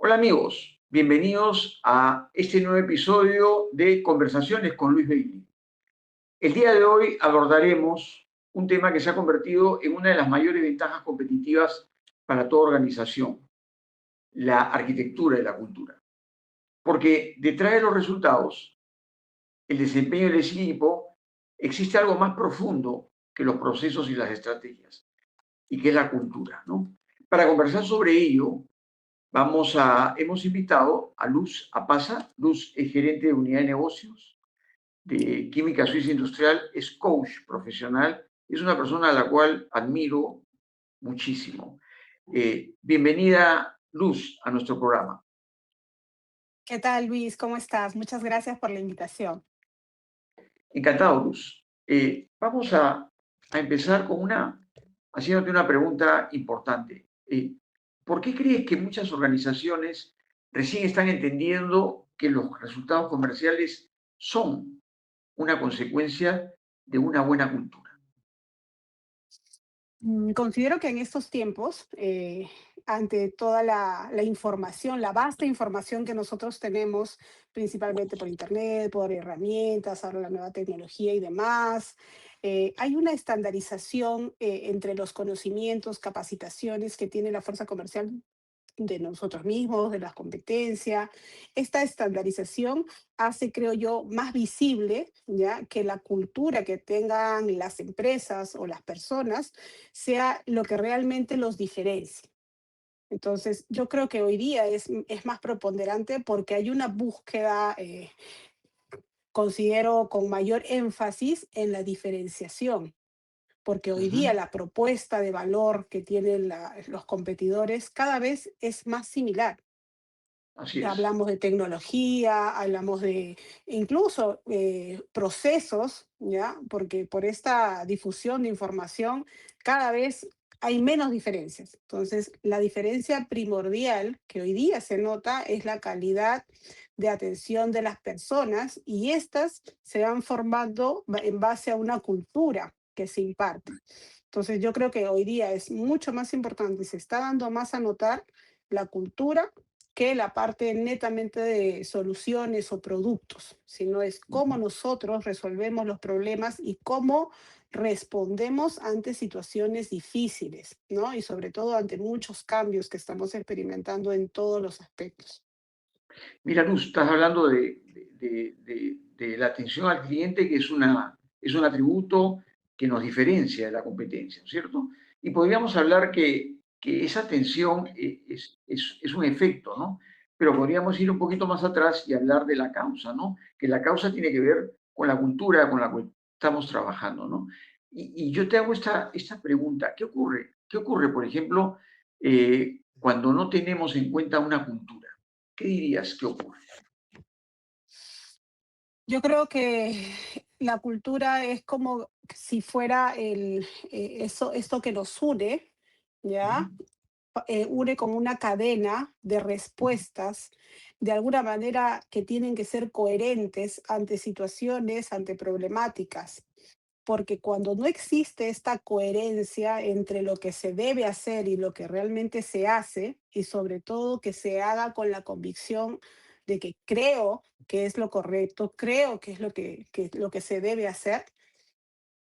Hola amigos, bienvenidos a este nuevo episodio de Conversaciones con Luis Bailey. El día de hoy abordaremos un tema que se ha convertido en una de las mayores ventajas competitivas para toda organización, la arquitectura y la cultura. Porque detrás de los resultados, el desempeño del equipo, existe algo más profundo que los procesos y las estrategias, y que es la cultura, ¿no? Para conversar sobre ello, hemos invitado a Luz Apaza. Luz es gerente de unidad de negocios de Química Suiza Industrial, es coach profesional, es una persona a la cual admiro muchísimo. Bienvenida, Luz, a nuestro programa. ¿Qué tal, Luis? ¿Cómo estás? Muchas gracias por la invitación. Encantado, Luz. Vamos a empezar haciéndote una pregunta importante. ¿Por qué crees que muchas organizaciones recién están entendiendo que los resultados comerciales son una consecuencia de una buena cultura? Considero que en estos tiempos, ante toda la información, la vasta información que nosotros tenemos, principalmente por Internet, por herramientas, ahora la nueva tecnología y demás, hay una estandarización entre los conocimientos, capacitaciones que tiene la fuerza comercial de nosotros mismos, de las competencias. Esta estandarización hace, creo yo, más visible, ¿ya?, que la cultura que tengan las empresas o las personas sea lo que realmente los diferencie. Entonces, yo creo que hoy día es más preponderante porque hay una búsqueda, considero, con mayor énfasis en la diferenciación, porque hoy Ujú. día la propuesta de valor que tienen los competidores cada vez es más similar. Así es. Hablamos de tecnología, hablamos de incluso procesos, ¿ya? Porque por esta difusión de información cada vez hay menos diferencias. Entonces, la diferencia primordial que hoy día se nota es la calidad de atención de las personas y estas se van formando en base a una cultura que se imparte. Entonces, yo creo que hoy día es mucho más importante y se está dando más a notar la cultura que la parte netamente de soluciones o productos, sino es cómo nosotros resolvemos los problemas y cómo respondemos ante situaciones difíciles, ¿no? Y sobre todo ante muchos cambios que estamos experimentando en todos los aspectos. Mira, Luz, estás hablando de la atención al cliente, que es un atributo que nos diferencia de la competencia, ¿no es cierto? Y podríamos hablar que esa atención es un efecto, ¿no? Pero podríamos ir un poquito más atrás y hablar de la causa, ¿no? Que la causa tiene que ver con la cultura con la cual estamos trabajando, ¿no? Y yo te hago esta pregunta: ¿qué ocurre? ¿Qué ocurre, por ejemplo, cuando no tenemos en cuenta una cultura? ¿Qué dirías que ocurre? Yo creo que la cultura es como si fuera esto que nos une, Ujú, ¿ya? Une como una cadena de ujú. respuestas, de alguna manera que tienen que ser coherentes ante situaciones, ante problemáticas, porque cuando no existe esta coherencia entre lo que se debe hacer y lo que realmente se hace, y sobre todo que se haga con la convicción de que creo que es lo correcto, creo que es lo que se debe hacer,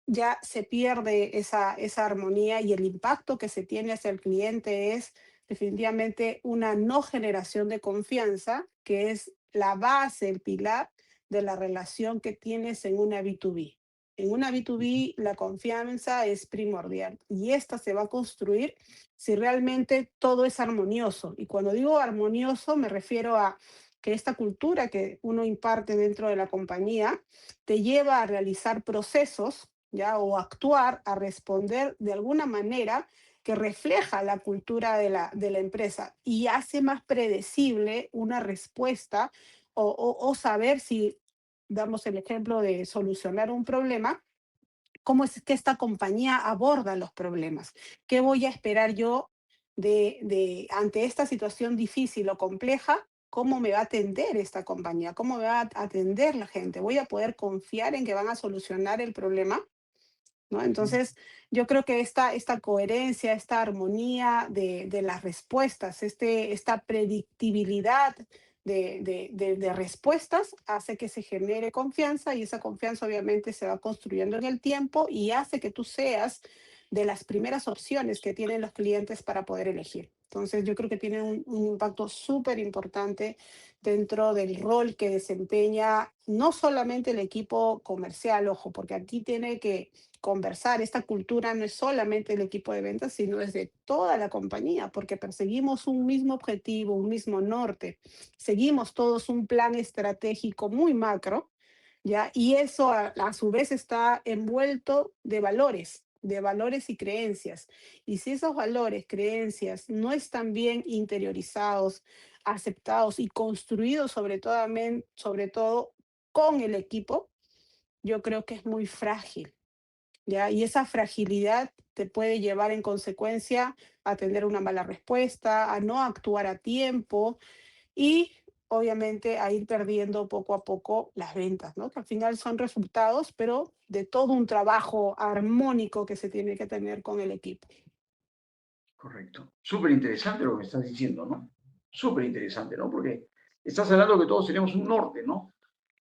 ya se pierde esa armonía y el impacto que se tiene hacia el cliente es definitivamente una no generación de confianza, que es la base, el pilar de la relación que tienes en una B2B. En una B2B la confianza es primordial y esta se va a construir si realmente todo es armonioso. Y cuando digo armonioso me refiero a que esta cultura que uno imparte dentro de la compañía te lleva a realizar procesos, ¿ya? O actuar, a responder de alguna manera que refleja la cultura de la empresa y hace más predecible una respuesta o saber si, damos el ejemplo de solucionar un problema, cómo es que esta compañía aborda los problemas. ¿Qué voy a esperar yo ante esta situación difícil o compleja? ¿Cómo me va a atender esta compañía? ¿Cómo me va a atender la gente? ¿Voy a poder confiar en que van a solucionar el problema? ¿no? Ujú. Entonces, yo creo que esta coherencia, esta armonía de las respuestas, esta predictibilidad de respuestas hace que se genere confianza y esa confianza obviamente se va construyendo en el tiempo y hace que tú seas de las primeras opciones que tienen los clientes para poder elegir. Entonces, yo creo que tiene un impacto súper importante dentro del rol que desempeña no solamente el equipo comercial, ojo, porque aquí tiene que conversar. Esta cultura no es solamente el equipo de ventas, sino es de toda la compañía, porque perseguimos un mismo objetivo, un mismo norte. Seguimos todos un plan estratégico muy macro, ¿ya? Y eso a su vez está envuelto de valores y creencias. Y si esos valores, creencias no están bien interiorizados, aceptados y construidos sobre todo con el equipo, yo creo que es muy frágil. ¿Ya? Y esa fragilidad te puede llevar en consecuencia a tener una mala respuesta, a no actuar a tiempo y obviamente a ir perdiendo poco a poco las ventas, ¿no? Que al final son resultados, pero de todo un trabajo armónico que se tiene que tener con el equipo. Correcto. Súper interesante lo que me estás diciendo, ¿no? Súper interesante, ¿no? Porque estás hablando que todos tenemos un norte, ¿no?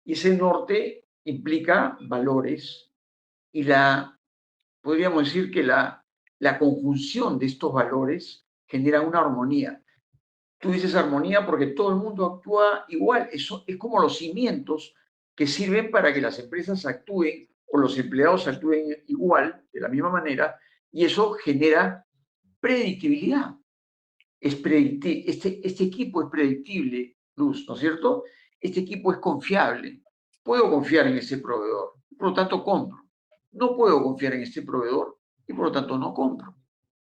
Y ese norte implica valores y podríamos decir que la conjunción de estos valores genera una armonía. Tú dices armonía porque todo el mundo actúa igual. Eso es como los cimientos que sirven para que las empresas actúen o los empleados actúen igual, de la misma manera, y eso genera predictibilidad. Este equipo es predictible, Luz, ¿no es cierto? Este equipo es confiable. Puedo confiar en ese proveedor, por lo tanto compro. No puedo confiar en este proveedor y por lo tanto no compro,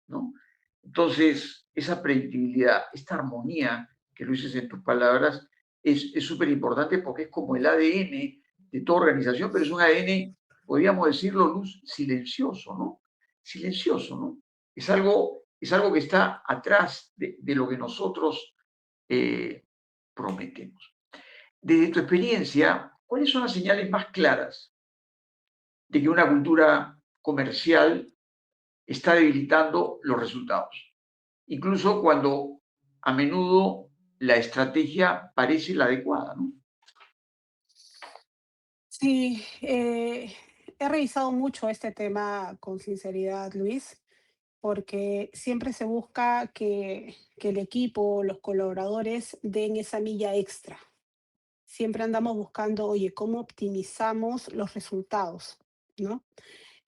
¿no? Entonces, esa predictibilidad, esta armonía que lo dices en tus palabras, es súper importante porque es como el ADN de toda organización, pero es un ADN, podríamos decirlo, Luz, silencioso, ¿no? Silencioso, ¿no? Es algo que está atrás de lo que nosotros eh, prometemos. Desde tu experiencia, ¿cuáles son las señales más claras de que una cultura comercial está debilitando los resultados? Incluso cuando a menudo la estrategia parece la adecuada, ¿no? Sí, he revisado mucho este tema con sinceridad, Luis, porque siempre se busca que el equipo, los colaboradores den esa milla extra. Siempre andamos buscando, oye, ¿cómo optimizamos los resultados? ¿No?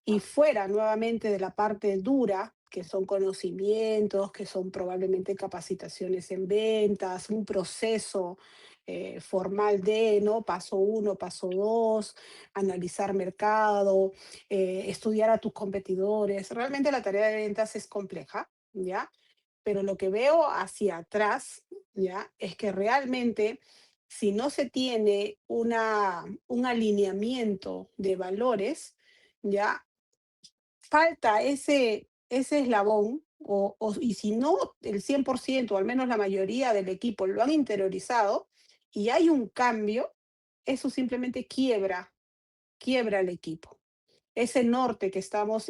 Y fuera nuevamente de la parte dura, que son conocimientos, que son probablemente capacitaciones en ventas, un proceso formal de, ¿no? Paso uno, paso dos, analizar mercado, estudiar a tus competidores. Realmente la tarea de ventas es compleja, ¿ya? Pero lo que veo hacia atrás, ¿ya? Es que realmente si no se tiene un alineamiento de valores, ¿ya? Falta ese eslabón, y si no el 100% o al menos la mayoría del equipo lo han interiorizado y hay un cambio, eso simplemente quiebra el equipo. Ese norte que estamos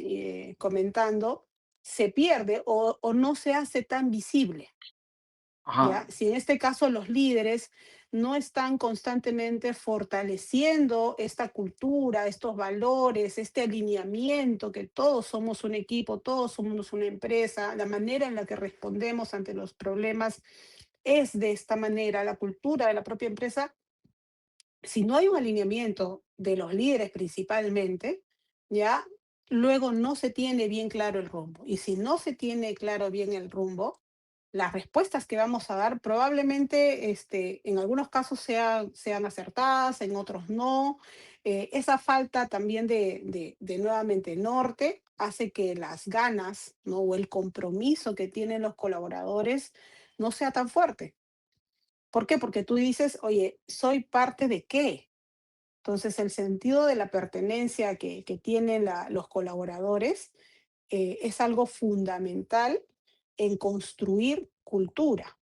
comentando se pierde o no se hace tan visible. ¿Ya? Ajá, Si en este caso los líderes no están constantemente fortaleciendo esta cultura, estos valores, este alineamiento, que todos somos un equipo, todos somos una empresa, la manera en la que respondemos ante los problemas es de esta manera, la cultura de la propia empresa, si no hay un alineamiento de los líderes principalmente, ya luego no se tiene bien claro el rumbo. Y si no se tiene claro bien el rumbo, las respuestas que vamos a dar probablemente en algunos casos sean acertadas, en otros no. Esa falta también de nuevamente norte hace que las ganas, ¿no? O el compromiso que tienen los colaboradores no sea tan fuerte. ¿Por qué? Porque tú dices, oye, ¿soy parte de qué? Entonces, el sentido de la pertenencia que tienen los colaboradores es algo fundamental en construir cultura,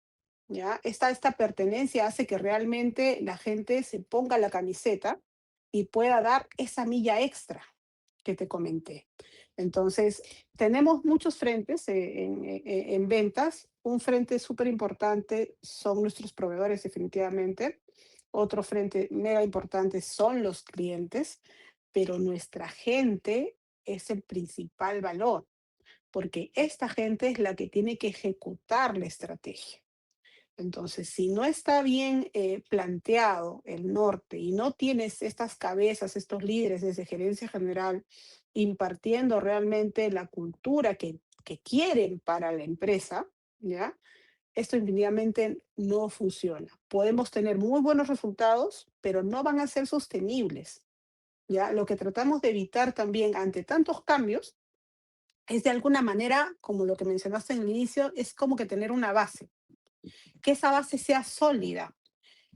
¿ya? Esta pertenencia hace que realmente la gente se ponga la camiseta y pueda dar esa milla extra. que te comenté. Entonces, tenemos muchos frentes en ventas. Un frente súper importante son nuestros proveedores, definitivamente. Otro frente mega importante son los clientes, pero nuestra gente es el principal valor, porque esta gente es la que tiene que ejecutar la estrategia. Entonces, si no está bien planteado el norte y no tienes estas cabezas, estos líderes desde gerencia general impartiendo realmente la cultura que quieren para la empresa, ¿ya? Esto definitivamente no funciona. Podemos tener muy buenos resultados, pero no van a ser sostenibles, ¿ya? Lo que tratamos de evitar también ante tantos cambios es de alguna manera, como lo que mencionaste en el inicio, es como que tener una base, que esa base sea sólida,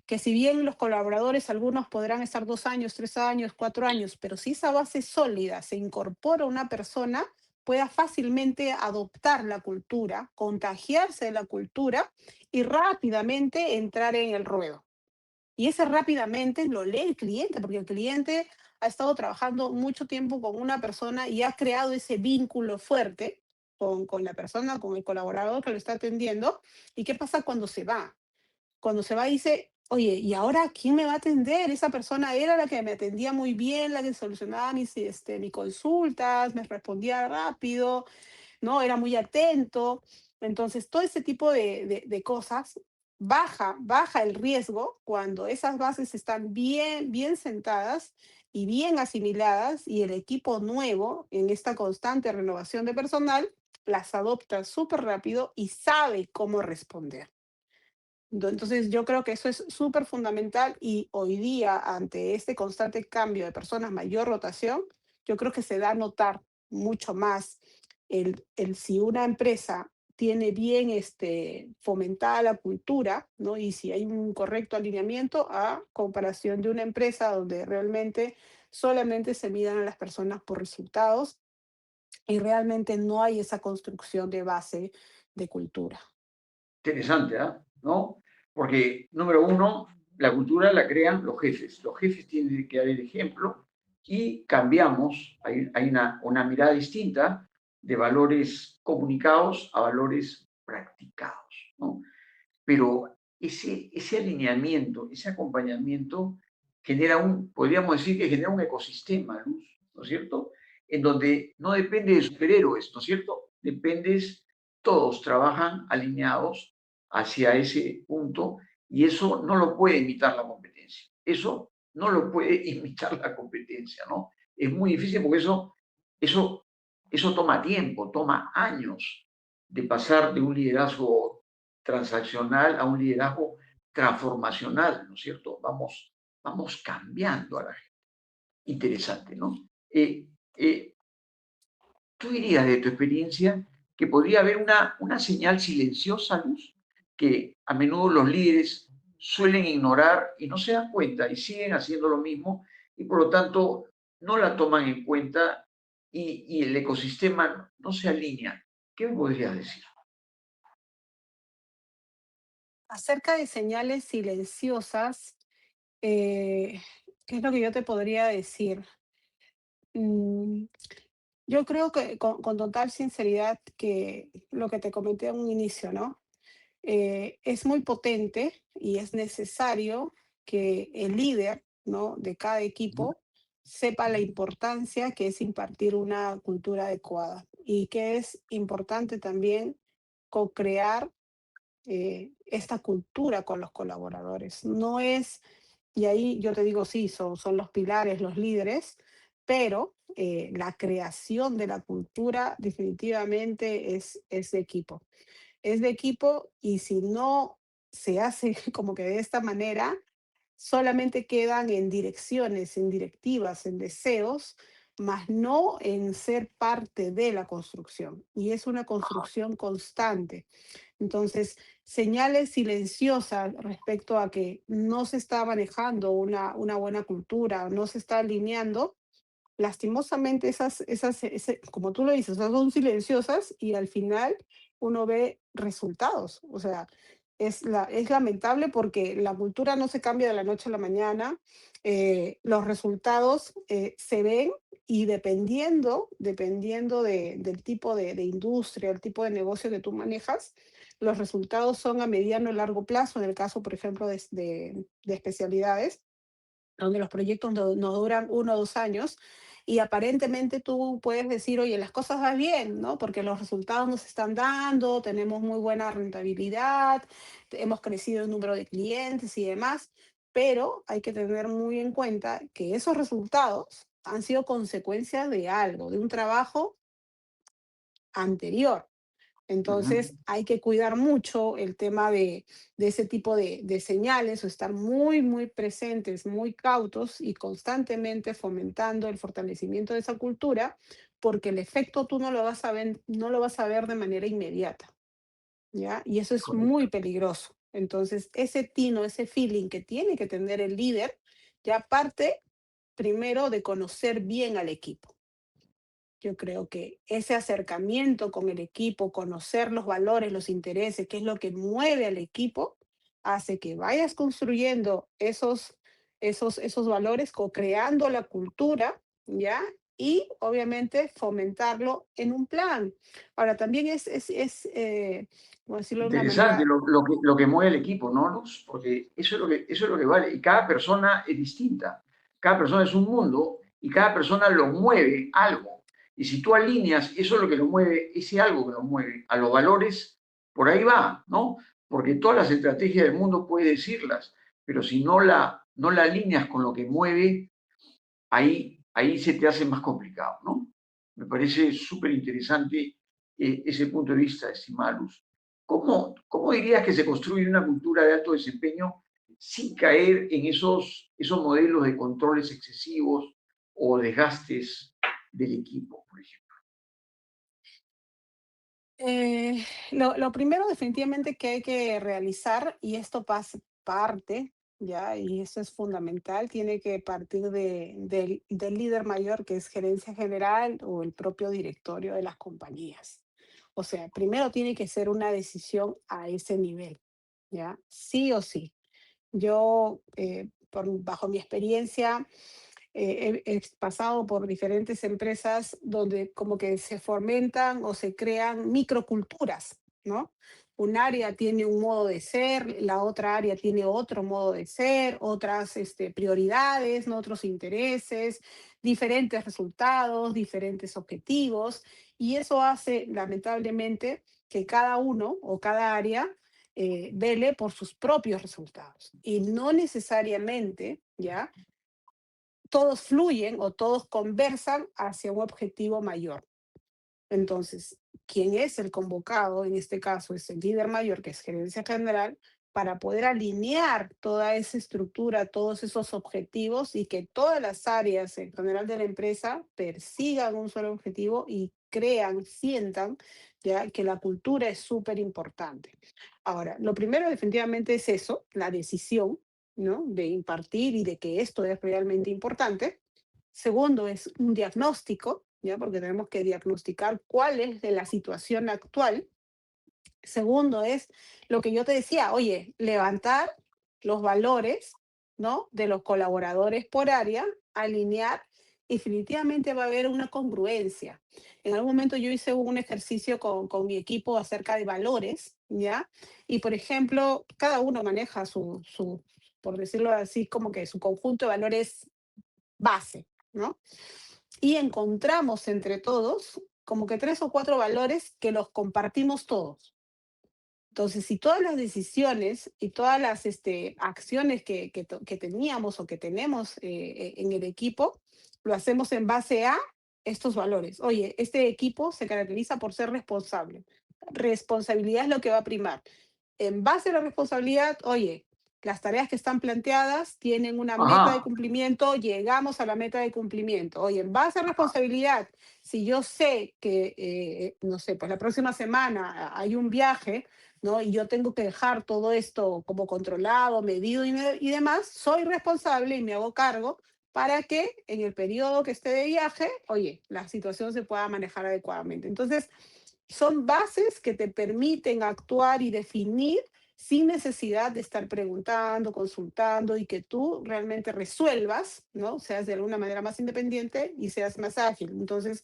que si bien los colaboradores, algunos podrán estar 2 años, 3 años, 4 años, pero si esa base sólida se incorpora a una persona, pueda fácilmente adoptar la cultura, contagiarse de la cultura y rápidamente entrar en el ruedo. Y ese rápidamente lo lee el cliente, porque el cliente ha estado trabajando mucho tiempo con una persona y ha creado ese vínculo fuerte con la persona, con el colaborador que lo está atendiendo. ¿Y qué pasa cuando se va? Cuando se va dice, oye, ¿y ahora quién me va a atender? Esa persona era la que me atendía muy bien, la que solucionaba mis consultas, me respondía rápido, ¿no? Era muy atento. Entonces, todo ese tipo de cosas baja el riesgo cuando esas bases están bien sentadas y bien asimiladas y el equipo nuevo en esta constante renovación de personal las adopta súper rápido y sabe cómo responder. Entonces, yo creo que eso es súper fundamental y hoy día, ante este constante cambio de personas, mayor rotación, yo creo que se da a notar mucho más el si una empresa tiene bien fomentada la cultura, ¿no? Y si hay un correcto alineamiento a comparación de una empresa donde realmente solamente se midan a las personas por resultados y realmente no hay esa construcción de base de cultura. Interesante, ¿ah? ¿No? Porque, número uno, la cultura la crean los jefes. Los jefes tienen que dar el ejemplo y cambiamos, hay una mirada distinta de valores comunicados a valores practicados, ¿no? Pero ese alineamiento, ese acompañamiento genera podríamos decir que genera un ecosistema, Luz, ¿no es cierto? En donde no depende de superhéroes, ¿no es cierto? Todos trabajan alineados hacia ese punto y eso no lo puede imitar la competencia. Eso no lo puede imitar la competencia, ¿no? Es muy difícil porque eso, eso toma tiempo, toma años de pasar de un liderazgo transaccional a un liderazgo transformacional, ¿no es cierto? Vamos cambiando a la gente. Interesante, ¿no? Eh, eh, ¿Tú dirías de tu experiencia que podría haber una señal silenciosa, Luz, que a menudo los líderes suelen ignorar y no se dan cuenta y siguen haciendo lo mismo y por lo tanto no la toman en cuenta y el ecosistema no se alinea? ¿Qué me podrías decir? Acerca de señales silenciosas, eh, ¿qué es lo que yo te podría decir? Mm, yo creo que con total sinceridad que lo que te comenté a un inicio, ¿no? Es muy potente y es necesario que el líder, ¿no? De cada equipo sepa la importancia que es impartir una cultura adecuada y que es importante también co-crear esta cultura con los colaboradores. No es, y ahí yo te digo, sí, son los pilares, los líderes, pero la creación de la cultura definitivamente es de equipo. Es de equipo y si no se hace como que de esta manera, solamente quedan en direcciones, en directivas, en deseos, más no en ser parte de la construcción. Y es una construcción constante. Entonces, señales silenciosas respecto a que no se está manejando una buena cultura, no se está alineando, lastimosamente como tú lo dices, son silenciosas y al final uno ve resultados. O sea, es lamentable porque la cultura no se cambia de la noche a la mañana, los resultados se ven Y dependiendo del tipo de industria, el tipo de negocio que tú manejas, los resultados son a mediano y largo plazo, en el caso, por ejemplo, de especialidades, donde los proyectos no duran 1 o 2 años y aparentemente tú puedes decir, oye, las cosas van bien, ¿no? Porque los resultados nos están dando, tenemos muy buena rentabilidad, hemos crecido el número de clientes y demás, pero hay que tener muy en cuenta que esos resultados han sido consecuencia de algo, de un trabajo anterior. Ujú. Entonces hay que cuidar mucho el tema de ese tipo de señales o estar muy, muy presentes, muy cautos y constantemente fomentando el fortalecimiento de esa cultura, porque el efecto tú no lo vas a ver de manera inmediata, ¿ya? Y eso es muy Correcto. peligroso. Entonces, ese tino, ese feeling que tiene que tener el líder, ya parte primero de conocer bien al equipo. Yo creo que ese acercamiento con el equipo, conocer los valores, los intereses, qué es lo que mueve al equipo, hace que vayas construyendo esos valores, co-creando la cultura, ¿ya? Y obviamente fomentarlo en un plan. Ahora, también ¿cómo decirlo de una Interesante manera? lo que mueve el equipo, ¿no, Luz? Porque eso es lo que vale. Y cada persona es distinta. Cada persona es un mundo y cada persona lo mueve algo. Y si tú alineas eso es lo que lo mueve, ese algo que lo mueve, a los valores, por ahí va, ¿no? Porque todas las estrategias del mundo puedes decirlas, pero si no la alineas con lo que mueve, ahí se te hace más complicado, ¿no? Me parece súper interesante ese punto de vista, estimada Luz. ¿Cómo dirías que se construye una cultura de alto desempeño sin caer en esos modelos de controles excesivos o desgastes del equipo, por ejemplo? Eh, lo primero definitivamente que hay que realizar, y esto parte, ¿ya? Y eso es fundamental, tiene que partir del líder mayor, que es gerencia general o el propio directorio de las compañías. O sea, primero tiene que ser una decisión a ese nivel, ¿ya? Sí o sí. Yo, bajo mi experiencia, he pasado por diferentes empresas donde como que se fomentan o se crean microculturas, ¿no? Un área tiene un modo de ser, la otra área tiene otro modo de ser, otras prioridades, ¿no? Otros intereses, diferentes resultados, diferentes objetivos, y eso hace lamentablemente que cada uno o cada área vele por sus propios resultados y no necesariamente, ¿ya? Todos fluyen o todos conversan hacia un objetivo mayor. Entonces, quien es el convocado, en este caso es el líder mayor, que es gerencia general, para poder alinear toda esa estructura, todos esos objetivos y que todas las áreas en general de la empresa persigan un solo objetivo y crean, sientan ya que la cultura es súper importante. Ahora, lo primero definitivamente es eso, la decisión, ¿no? De impartir y de que esto es realmente importante. Segundo es un diagnóstico, ¿ya? Porque tenemos que diagnosticar cuál es de la situación actual. Segundo es lo que yo te decía, oye, levantar los valores, ¿no? De los colaboradores por área, alinear, y definitivamente va a haber una congruencia. En algún momento yo hice un ejercicio con mi equipo acerca de valores, ¿ya? Y por ejemplo, cada uno maneja por decirlo así, como que su conjunto de valores base, ¿no? Y encontramos entre todos como que 3 o 4 valores que los compartimos todos. Entonces, si todas las decisiones y todas las acciones que teníamos o que tenemos en el equipo, lo hacemos en base a estos valores. Oye, este equipo se caracteriza por ser responsable. Responsabilidad es lo que va a primar. En base a la responsabilidad, oye, las tareas que están planteadas tienen una meta de Ajá, cumplimiento, llegamos a la meta de cumplimiento. Oye, en base a responsabilidad, si yo sé que, no sé, pues la próxima semana hay un viaje, ¿no? Y yo tengo que dejar todo esto como controlado, medido y demás, soy responsable y me hago cargo para que en el periodo que esté de viaje, oye, la situación se pueda manejar adecuadamente. Entonces, son bases que te permiten actuar y definir sin necesidad de estar preguntando, consultando y que tú realmente resuelvas, ¿no? Seas de alguna manera más independiente y seas más ágil. Entonces,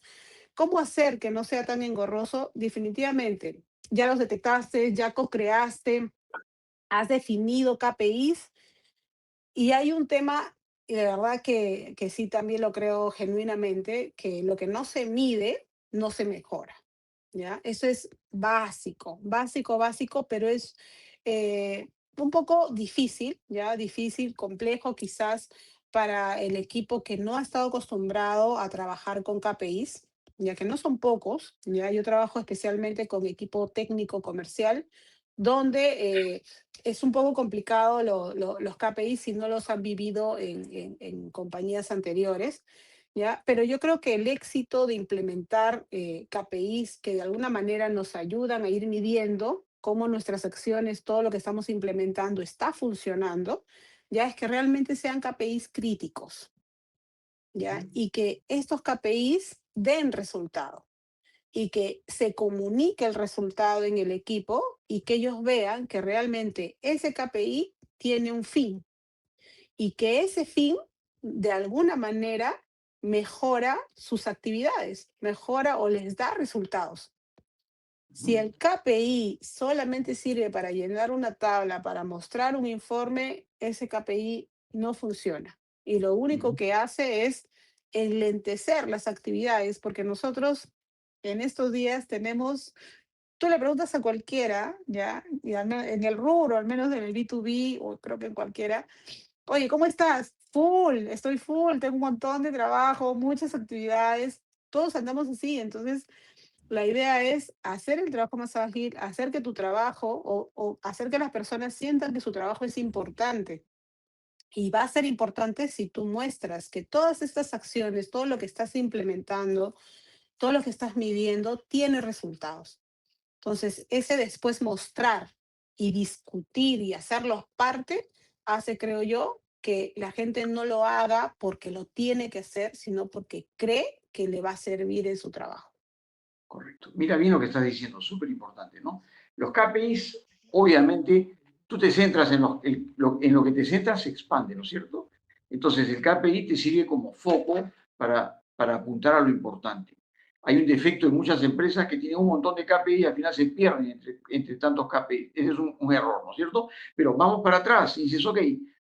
¿cómo hacer que no sea tan engorroso? Definitivamente, ya los detectaste, ya co-creaste, has definido KPIs y hay un tema, y de verdad que sí también lo creo genuinamente, que lo que no se mide, no se mejora, ¿ya? Eso es básico, básico, básico, pero es un poco difícil, ¿ya? Difícil, complejo quizás para el equipo que no ha estado acostumbrado a trabajar con KPIs, ya que no son pocos, ¿ya? Yo trabajo especialmente con equipo técnico comercial, donde es un poco complicado los KPIs si no los han vivido en compañías anteriores, ¿ya? Pero yo creo que el éxito de implementar KPIs que de alguna manera nos ayudan a ir midiendo cómo nuestras acciones, todo lo que estamos implementando está funcionando, ya es que realmente sean KPIs críticos, ¿ya? Ujú, Y que estos KPIs den resultado y que se comunique el resultado en el equipo y que ellos vean que realmente ese KPI tiene un fin y que ese fin de alguna manera mejora sus actividades, mejora o les da resultados. Si ujú, el KPI solamente sirve para llenar una tabla, para mostrar un informe, ese KPI no funciona. Y lo único ujú. que hace es enlentecer las actividades, porque nosotros en estos días tenemos, tú le preguntas a cualquiera, ¿ya? Y en el rubro, al menos en el B2B, o creo que en cualquiera, oye, ¿cómo estás? Full, estoy full, tengo un montón de trabajo, muchas actividades, todos andamos así, entonces la idea es hacer el trabajo más ágil, hacer que tu trabajo o hacer que las personas sientan que su trabajo es importante. Y va a ser importante si tú muestras que todas estas acciones, todo lo que estás implementando, todo lo que estás midiendo, tiene resultados. Entonces, ese después mostrar y discutir y hacerlos parte, hace, creo yo, que la gente no lo haga porque lo tiene que hacer, sino porque cree que le va a servir en su trabajo. Correcto. Mira bien lo que estás diciendo, súper importante, ¿no? Los KPIs, obviamente, tú te centras en lo que te centras, se expande, ¿no es cierto? Entonces, el KPI te sirve como foco para apuntar a lo importante. Hay un defecto en muchas empresas que tienen un montón de KPI y al final se pierden entre tantos KPI. Ese es un error, ¿no es cierto? Pero vamos para atrás y dices, ok,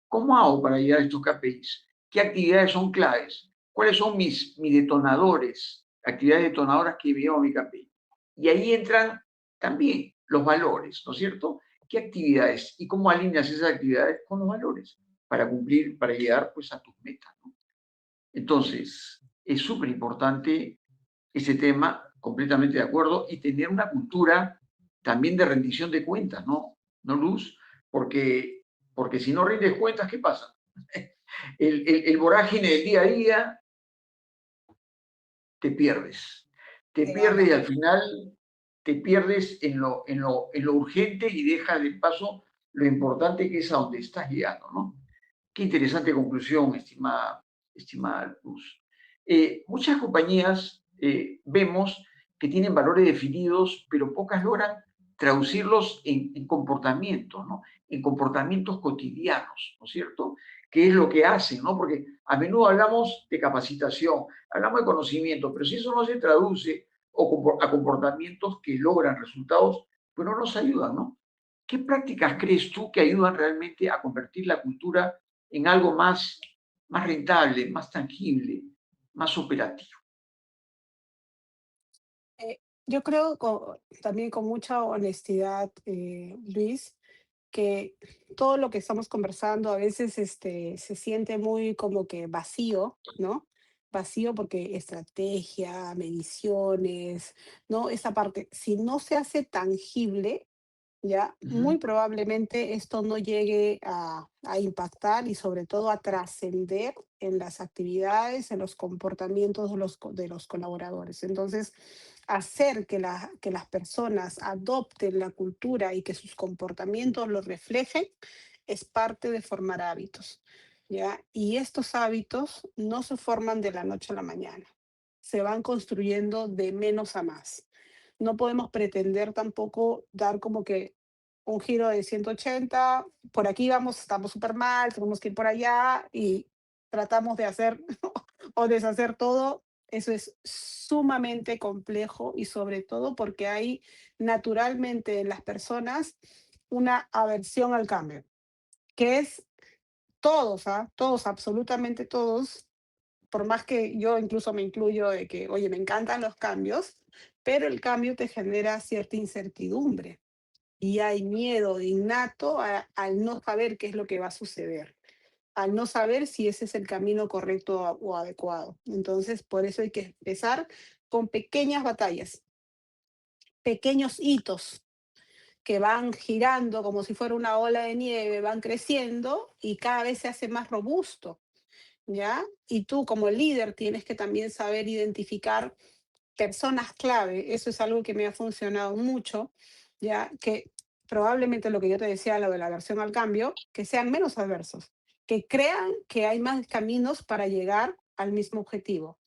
¿cómo hago para llegar a estos KPIs? ¿Qué actividades son claves? ¿Cuáles son mis detonadores? Actividades detonadoras que me llevan a mi KPI. Y ahí entran también los valores, ¿no es cierto? ¿Qué actividades y cómo alineas esas actividades con los valores para cumplir, para llegar pues a tus metas, ¿no? Entonces, es súper importante ese tema, completamente de acuerdo, y tener una cultura también de rendición de cuentas, ¿no? ¿No, Luz? Porque si no rindes cuentas, ¿qué pasa? El vorágine del día a día te pierdes. Te Te pierdes y gana. al final te pierdes en lo urgente y dejas de paso lo importante que es a donde estás llegando, ¿no? Qué interesante conclusión, estimada Luz. Muchas compañías vemos que tienen valores definidos, pero pocas logran traducirlos en comportamientos, ¿no? En comportamientos cotidianos, ¿no es cierto? ¿Qué es lo que hacen, ¿no? Porque a menudo hablamos de capacitación, hablamos de conocimiento, pero si eso no se traduce a comportamientos que logran resultados, pues no nos ayudan, ¿no? ¿Qué prácticas crees tú que ayudan realmente a convertir la cultura en algo más rentable, más tangible, más operativo? Yo creo también con mucha honestidad, Luis, que todo lo que estamos conversando a veces se siente muy como que vacío, ¿no? Vacío porque estrategia, mediciones, ¿no? Esa parte, si no se hace tangible, ya Ujú, muy probablemente esto no llegue a impactar y sobre todo a trascender en las actividades, en los comportamientos de los colaboradores. Entonces, hacer que las personas adopten la cultura y que sus comportamientos lo reflejen es parte de formar hábitos, ¿ya? Y estos hábitos no se forman de la noche a la mañana, se van construyendo de menos a más. No podemos pretender tampoco dar como que un giro de 180, por aquí vamos, estamos súper mal, tenemos que ir por allá y tratamos de hacer o deshacer todo. Eso es sumamente complejo y sobre todo porque hay naturalmente en las personas una aversión al cambio, que es todos, ¿ah? Todos, absolutamente todos, por más que yo incluso me incluyo de que, oye, me encantan los cambios, pero el cambio te genera cierta incertidumbre y hay miedo innato al no saber qué es lo que va a suceder, al no saber si ese es el camino correcto o adecuado. Entonces, por eso hay que empezar con pequeñas batallas, pequeños hitos que van girando como si fuera una ola de nieve, van creciendo y cada vez se hace más robusto, ¿ya? Y tú como líder tienes que también saber identificar personas clave. Eso es algo que me ha funcionado mucho, ya que probablemente lo que yo te decía, lo de la aversión al cambio, que sean menos adversos, que crean que hay más caminos para llegar al mismo objetivo.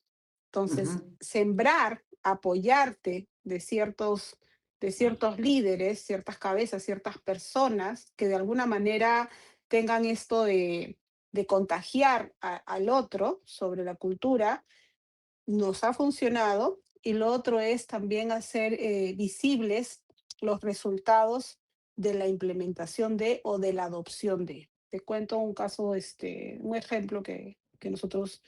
Entonces, Ujú. sembrar, apoyarte de ciertos líderes, ciertas cabezas, ciertas personas que de alguna manera tengan esto de contagiar al otro sobre la cultura, nos ha funcionado. Y lo otro es también hacer visibles los resultados de la implementación de o de la adopción de. Te cuento un caso, un ejemplo que nosotros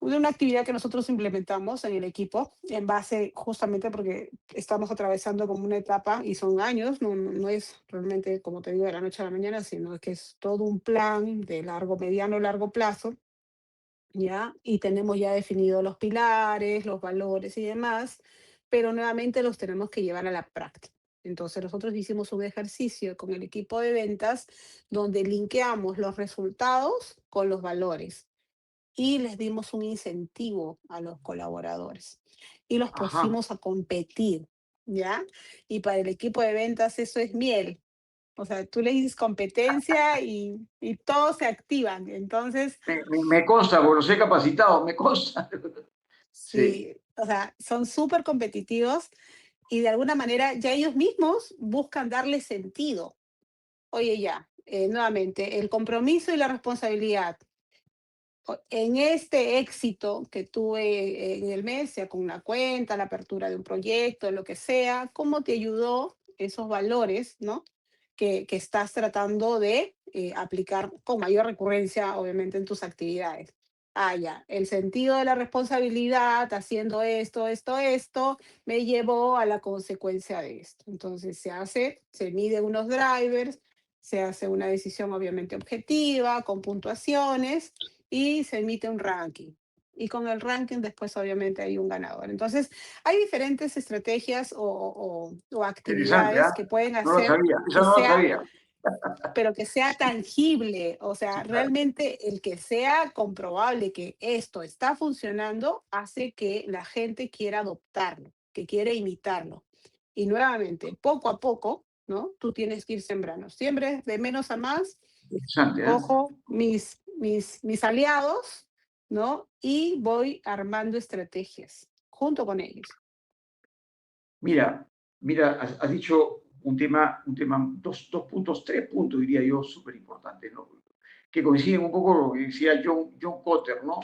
de una actividad que nosotros implementamos en el equipo en base justamente porque estamos atravesando como una etapa y son años, no es realmente, como te digo, de la noche a la mañana, sino que es todo un plan de largo, mediano, largo plazo, ¿ya? Y tenemos ya definidos los pilares, los valores y demás, pero nuevamente los tenemos que llevar a la práctica. Entonces nosotros hicimos un ejercicio con el equipo de ventas donde linkeamos los resultados con los valores y les dimos un incentivo a los colaboradores y los Ajá, pusimos a competir, ¿ya? Y para el equipo de ventas eso es miel. O sea, tú le dices competencia y todos se activan. Entonces, me consta, porque los he capacitado, me consta. Sí, sí, o sea, son súper competitivos y de alguna manera ya ellos mismos buscan darle sentido. Oye, ya, nuevamente, el compromiso y la responsabilidad en este éxito que tuve en el mes, sea con una cuenta, la apertura de un proyecto, lo que sea, ¿cómo te ayudó esos valores, ¿no? Que estás tratando de aplicar con mayor recurrencia, obviamente, en tus actividades. Ah, ya, el sentido de la responsabilidad, haciendo esto, me llevó a la consecuencia de esto. Entonces se mide unos drivers, se hace una decisión obviamente objetiva, con puntuaciones, y se emite un ranking. Y con el ranking después obviamente hay un ganador. Entonces, hay diferentes estrategias o interesante, ¿ah? actividades que pueden No lo hacer sabía, esa que no lo sea, sabía. pero que sea Sí, tangible, o sea, sí, claro. realmente el que sea comprobable que esto está funcionando hace que la gente quiera adoptarlo, que quiera imitarlo. Y nuevamente, poco a poco, ¿no? Tú tienes que ir sembrando. Siempre de menos a más, Interesante, ¿eh? cojo mis aliados, ¿no? Y voy armando estrategias junto con ellos. Mira, mira, has dicho dos puntos, tres puntos, diría yo, súper importantes, ¿no? Que coinciden un poco con lo que decía John Kotter, ¿no?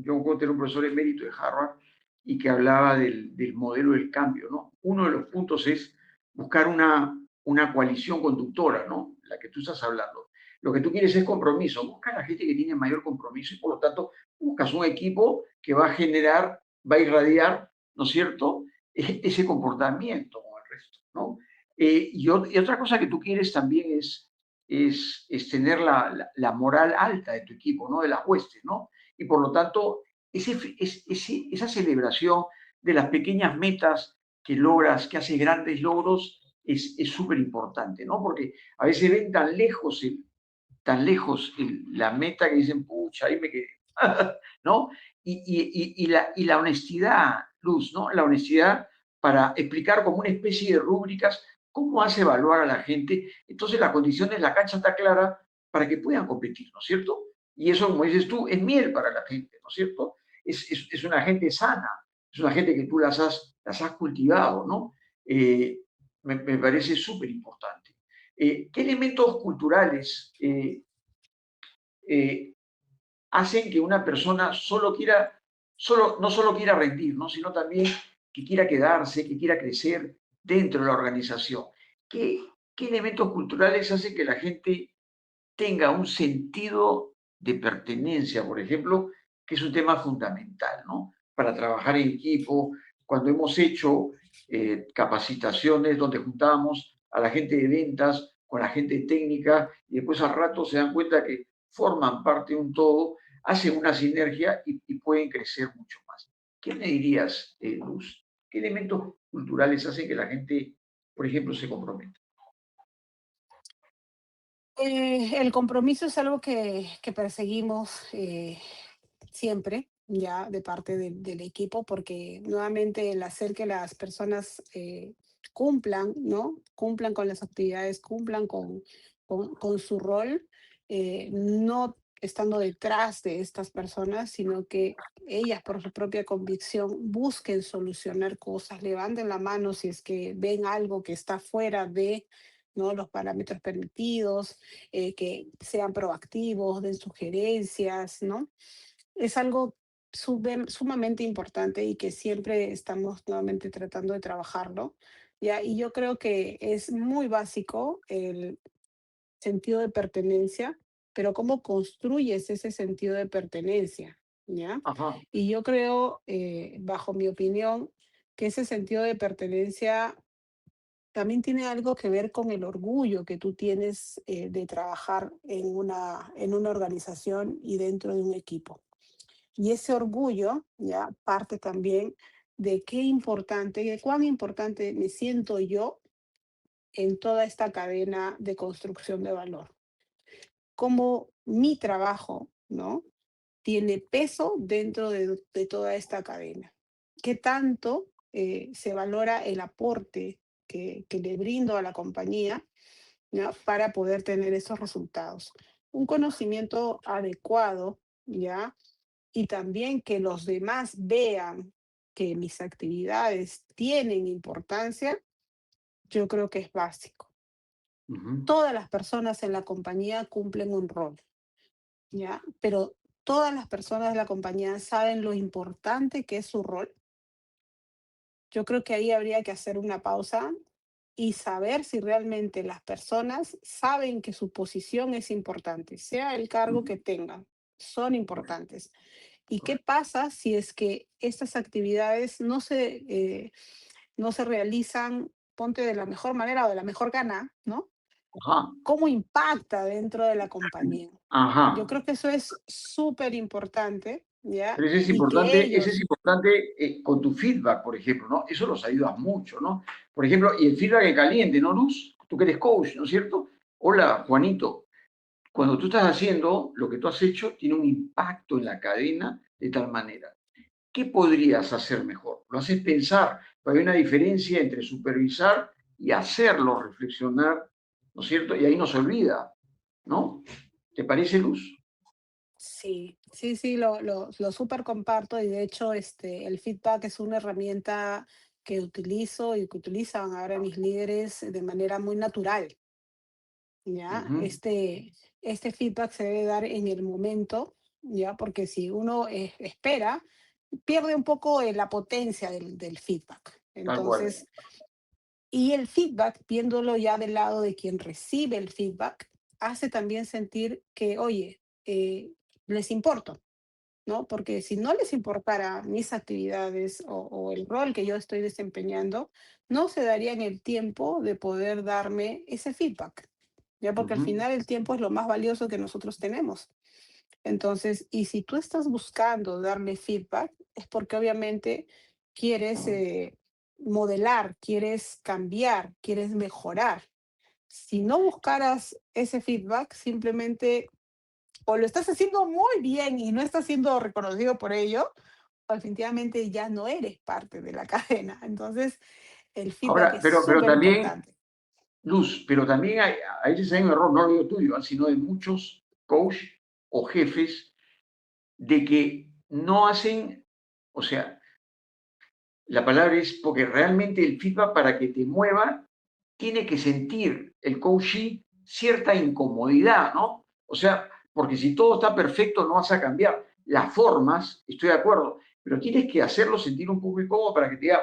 John Kotter, un profesor emérito de Harvard, y que hablaba del modelo del cambio, ¿no? Uno de los puntos es buscar una coalición conductora, ¿no? La que tú estás hablando. Lo que tú quieres es compromiso. Busca a la gente que tiene mayor compromiso y por lo tanto buscas un equipo que va a generar, va a irradiar, ¿no es cierto? Ese comportamiento con el resto, ¿no? Y otra cosa que tú quieres también es tener la moral alta de tu equipo, ¿no? De las huestes, ¿no? Y por lo tanto, esa celebración de las pequeñas metas que logras, que haces grandes logros, es súper importante, ¿no? Porque a veces ven tan lejos la meta que dicen, pucha, ahí me quedé, ¿no? Y la honestidad, Luz, ¿no? La honestidad para explicar como una especie de rúbricas cómo hace evaluar a la gente. Entonces las condiciones, la cancha está clara para que puedan competir, ¿no es cierto? Y eso, como dices tú, es miel para la gente, ¿no es cierto? Es una gente sana, es una gente que tú las has cultivado, ¿no? Me parece súper importante. ¿Qué elementos culturales hacen que una persona no solo quiera rendir, ¿no? Sino también que quiera quedarse, que quiera crecer dentro de la organización? ¿Qué, qué elementos culturales hacen que la gente tenga un sentido de pertenencia, por ejemplo, que es un tema fundamental, ¿no? Para trabajar en equipo, cuando hemos hecho capacitaciones donde juntábamos a la gente de ventas con la gente técnica y después al rato se dan cuenta que forman parte de un todo, hacen una sinergia y pueden crecer mucho más. ¿Qué me dirías, Luz? ¿Qué elementos culturales hacen que la gente, por ejemplo, se comprometa? El compromiso es algo que perseguimos siempre, ya de parte del equipo, porque nuevamente el hacer que las personas cumplan, ¿no? Cumplan con las actividades, cumplan con su rol, no estando detrás de estas personas, sino que ellas por su propia convicción busquen solucionar cosas, levanten la mano si es que ven algo que está fuera de, ¿no? Los parámetros permitidos, que sean proactivos, den sugerencias, ¿no? Es algo sumamente importante y que siempre estamos nuevamente tratando de trabajarlo, ¿ya? Y yo creo que es muy básico el sentido de pertenencia, pero cómo construyes ese sentido de pertenencia, ¿ya? Ajá. Y yo creo, bajo mi opinión, que ese sentido de pertenencia también tiene algo que ver con el orgullo que tú tienes de trabajar en una organización y dentro de un equipo. Y ese orgullo ya parte también de qué importante, de cuán importante me siento yo en toda esta cadena de construcción de valor. Cómo mi trabajo, ¿no? Tiene peso dentro de toda esta cadena. ¿Qué tanto se valora el aporte que le brindo a la compañía, ¿ya? Para poder tener esos resultados? Un conocimiento adecuado, ¿ya? Y también que los demás vean que mis actividades tienen importancia, yo creo que es básico. Ujú. Todas las personas en la compañía cumplen un rol, ¿ya? Pero todas las personas de la compañía saben lo importante que es su rol. Yo creo que ahí habría que hacer una pausa y saber si realmente las personas saben que su posición es importante, sea el cargo Ujú. que tengan, son Correcto, importantes. ¿Y qué correcto. pasa si es que estas actividades no se realizan, ponte de la mejor manera o de la mejor gana, ¿no? Ajá. ¿Cómo impacta dentro de la compañía? Ajá. Yo creo que eso es súper importante, ¿ya? Pero Y que ese es ellos, importante con tu feedback, por ejemplo, ¿no? Eso los ayuda mucho, ¿no? Por ejemplo, y el feedback en caliente, ¿no, Luz? Tú que eres coach, ¿no es cierto? Hola, Juanito. Cuando tú estás haciendo lo que tú has hecho, tiene un impacto en la cadena de tal manera. ¿Qué podrías hacer mejor? Lo haces pensar, pero hay una diferencia entre supervisar y hacerlo reflexionar, ¿no es cierto? Y ahí no se olvida, ¿no? ¿Te parece, Luz? sí, sí, sí, lo súper comparto y de hecho el feedback es una herramienta que utilizo y que utilizan ahora mis líderes de manera muy natural, ¿ya? Ujú. Este feedback se debe dar en el momento, ¿ya? Porque si uno espera, pierde un poco la potencia del feedback. Tal cual. Entonces, y el feedback, viéndolo ya del lado de quien recibe el feedback, hace también sentir que, oye, les importo, ¿no? Porque si no les importara mis actividades o el rol que yo estoy desempeñando, no se darían el tiempo de poder darme ese feedback, ¿ya? Porque al Ujú, final el tiempo es lo más valioso que nosotros tenemos. Entonces, y si tú estás buscando darle feedback, es porque obviamente quieres modelar, quieres cambiar, quieres mejorar. Si no buscaras ese feedback, simplemente o lo estás haciendo muy bien y no estás siendo reconocido por ello, o definitivamente ya no eres parte de la cadena. Entonces, el feedback ahora, es pero súper también, importante. Luz, pero también a veces hay un error, no lo digo tuyo, sino de muchos coach o jefes de que no hacen, o sea, la palabra es porque realmente el feedback para que te mueva tiene que sentir el coachee cierta incomodidad, ¿no? O sea, porque si todo está perfecto no vas a cambiar. Las formas, estoy de acuerdo, pero tienes que hacerlo sentir un poco incómodo para que te diga,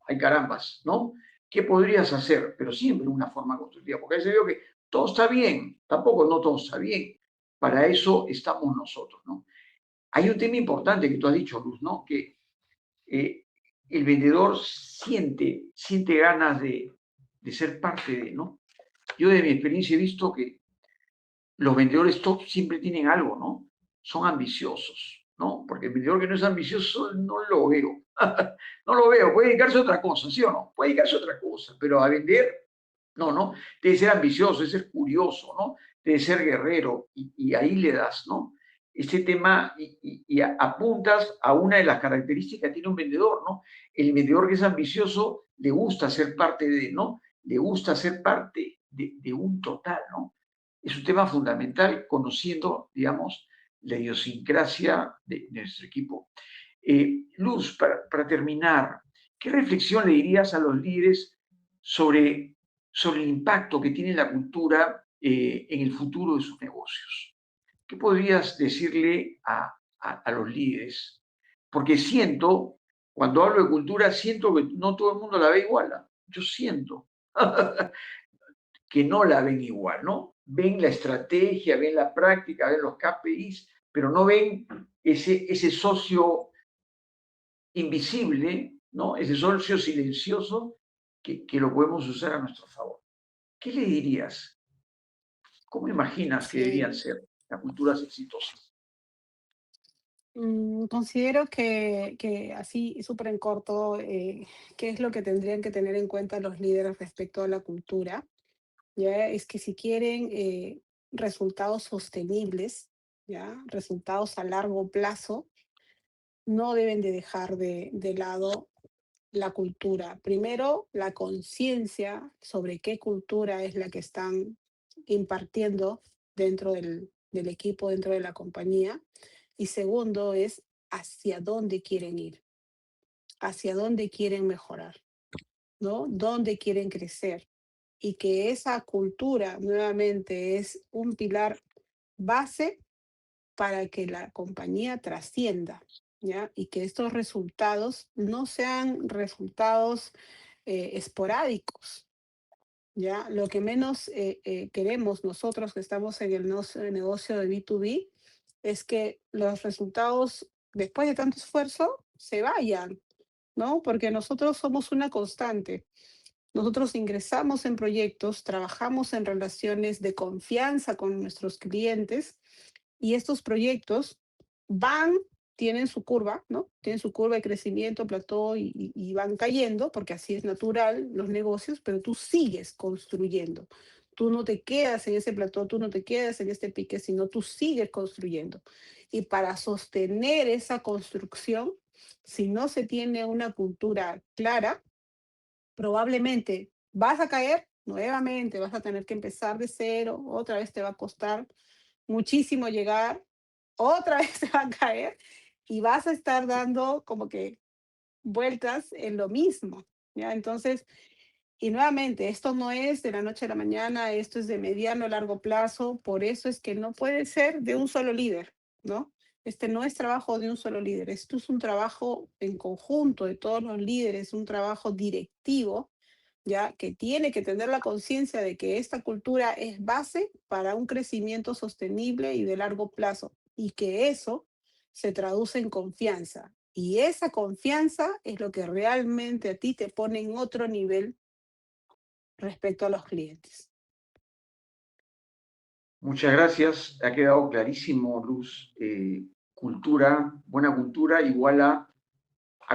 ay carambas, ¿no? ¿Qué podrías hacer? Pero siempre una forma constructiva, porque a veces veo que todo está bien, tampoco no todo está bien. Para eso estamos nosotros, ¿no? Hay un tema importante que tú has dicho, Luz, ¿no? Que el vendedor siente ganas de ser parte de, ¿no? Yo de mi experiencia he visto que los vendedores top siempre tienen algo, ¿no? Son ambiciosos, ¿no? Porque el vendedor que no es ambicioso no lo veo. No lo veo, puede dedicarse a otra cosa, ¿sí o no? Puede dedicarse a otra cosa, pero a vender, no, ¿no? Debe ser ambicioso, debe ser curioso, ¿no? Debe ser guerrero y ahí le das, ¿no? Este tema y apuntas a una de las características que tiene un vendedor, ¿no? El vendedor que es ambicioso le gusta ser parte de, ¿no? Le gusta ser parte de un total, ¿no? Es un tema fundamental conociendo, digamos, la idiosincrasia de nuestro equipo. Luz, para terminar, ¿qué reflexión le dirías a los líderes sobre el impacto que tiene la cultura en el futuro de sus negocios? ¿Qué podrías decirle a los líderes? Porque siento, cuando hablo de cultura, siento que no todo el mundo la ve igual. Yo siento que no la ven igual, ¿no? Ven la estrategia, ven la práctica, ven los KPIs, pero no ven ese socio invisible, ¿no? Ese socio silencioso que lo podemos usar a nuestro favor. ¿Qué le dirías? ¿Cómo imaginas que deberían Sí, ser las culturas exitosas? considero que así, súper en corto, ¿qué es lo que tendrían que tener en cuenta los líderes respecto a la cultura? Ya es que si quieren resultados sostenibles, ya resultados a largo plazo, no deben de dejar de lado la cultura. Primero, la conciencia sobre qué cultura es la que están impartiendo dentro del equipo, dentro de la compañía. Y segundo es hacia dónde quieren ir, hacia dónde quieren mejorar, ¿no? Dónde quieren crecer. Y que esa cultura nuevamente es un pilar base para que la compañía trascienda, ¿ya? Y que estos resultados no sean resultados esporádicos, ¿ya? Lo que menos queremos nosotros que estamos en el negocio de B2B es que los resultados, después de tanto esfuerzo, se vayan, ¿no? Porque nosotros somos una constante. Nosotros ingresamos en proyectos, trabajamos en relaciones de confianza con nuestros clientes y estos proyectos van, tienen su curva, ¿no? Tienen su curva de crecimiento, plató y van cayendo, porque así es natural los negocios, pero tú sigues construyendo. Tú no te quedas en ese plató, tú no te quedas en este pique, sino tú sigues construyendo. Y para sostener esa construcción, si no se tiene una cultura clara, probablemente vas a caer nuevamente, vas a tener que empezar de cero, otra vez te va a costar muchísimo llegar, otra vez te va a caer y vas a estar dando como que vueltas en lo mismo, ¿ya? Entonces, y nuevamente, esto no es de la noche a la mañana, esto es de mediano a largo plazo, por eso es que no puede ser de un solo líder, ¿no? Este no es trabajo de un solo líder, esto es un trabajo en conjunto de todos los líderes, un trabajo directivo, ya que tiene que tener la conciencia de que esta cultura es base para un crecimiento sostenible y de largo plazo, y que eso se traduce en confianza. Y esa confianza es lo que realmente a ti te pone en otro nivel respecto a los clientes. Muchas gracias. Ha quedado clarísimo, Luz. Cultura, buena cultura igual a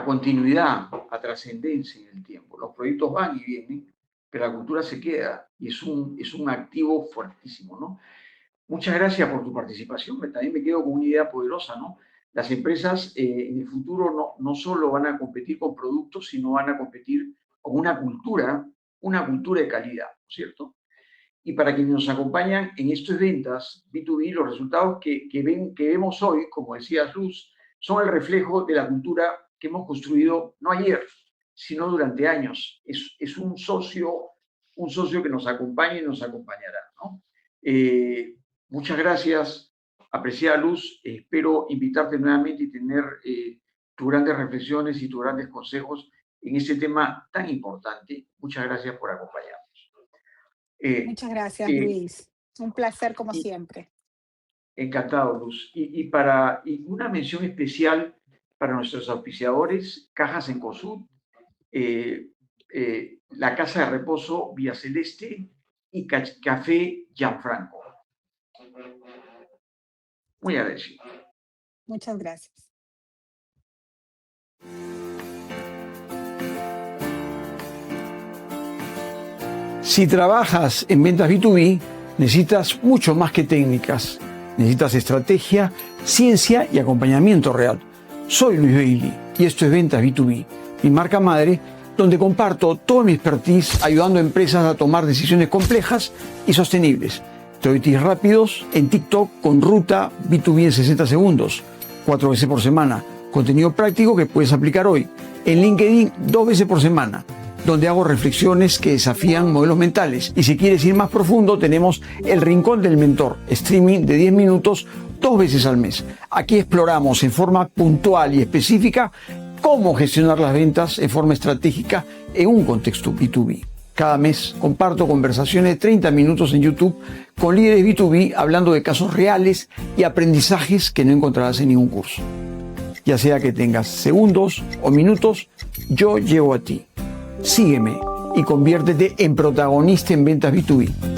continuidad, a trascendencia en el tiempo. Los proyectos van y vienen, pero la cultura se queda y es un activo fuertísimo, ¿no? Muchas gracias por tu participación. También me quedo con una idea poderosa, ¿no? Las empresas en el futuro no solo van a competir con productos, sino van a competir con una cultura de calidad, ¿no es cierto? Y para quienes nos acompañan en estas ventas B2B, los resultados que vemos hoy, como decía Luz, son el reflejo de la cultura que hemos construido no ayer, sino durante años. Es un socio un socio que nos acompañe y nos acompañará, ¿no? Muchas gracias, apreciada Luz. Espero invitarte nuevamente y tener tus grandes reflexiones y tus grandes consejos en este tema tan importante. Muchas gracias por acompañarnos. Muchas gracias, Luis. Un placer como siempre. Encantado, Luz. Y una mención especial para nuestros auspiciadores, Cajas Encosud, la Casa de Reposo Vía Celeste y Café Gianfranco. Muy agradecido. Muchas gracias. Si trabajas en ventas B2B, necesitas mucho más que técnicas. Necesitas estrategia, ciencia y acompañamiento real. Soy Luis Bailey y esto es Ventas B2B, mi marca madre, donde comparto toda mi expertise ayudando a empresas a tomar decisiones complejas y sostenibles. Te doy tips rápidos en TikTok con Ruta B2B en 60 segundos, 4 veces por semana. Contenido práctico que puedes aplicar hoy. En LinkedIn 2 veces por semana, donde hago reflexiones que desafían modelos mentales. Y si quieres ir más profundo, tenemos El Rincón del Mentor, streaming de 10 minutos 2 veces al mes. Aquí exploramos en forma puntual y específica cómo gestionar las ventas en forma estratégica en un contexto B2B. Cada mes comparto conversaciones de 30 minutos en YouTube con líderes B2B hablando de casos reales y aprendizajes que no encontrarás en ningún curso. Ya sea que tengas segundos o minutos, yo llego a ti. Sígueme y conviértete en protagonista en ventas B2B.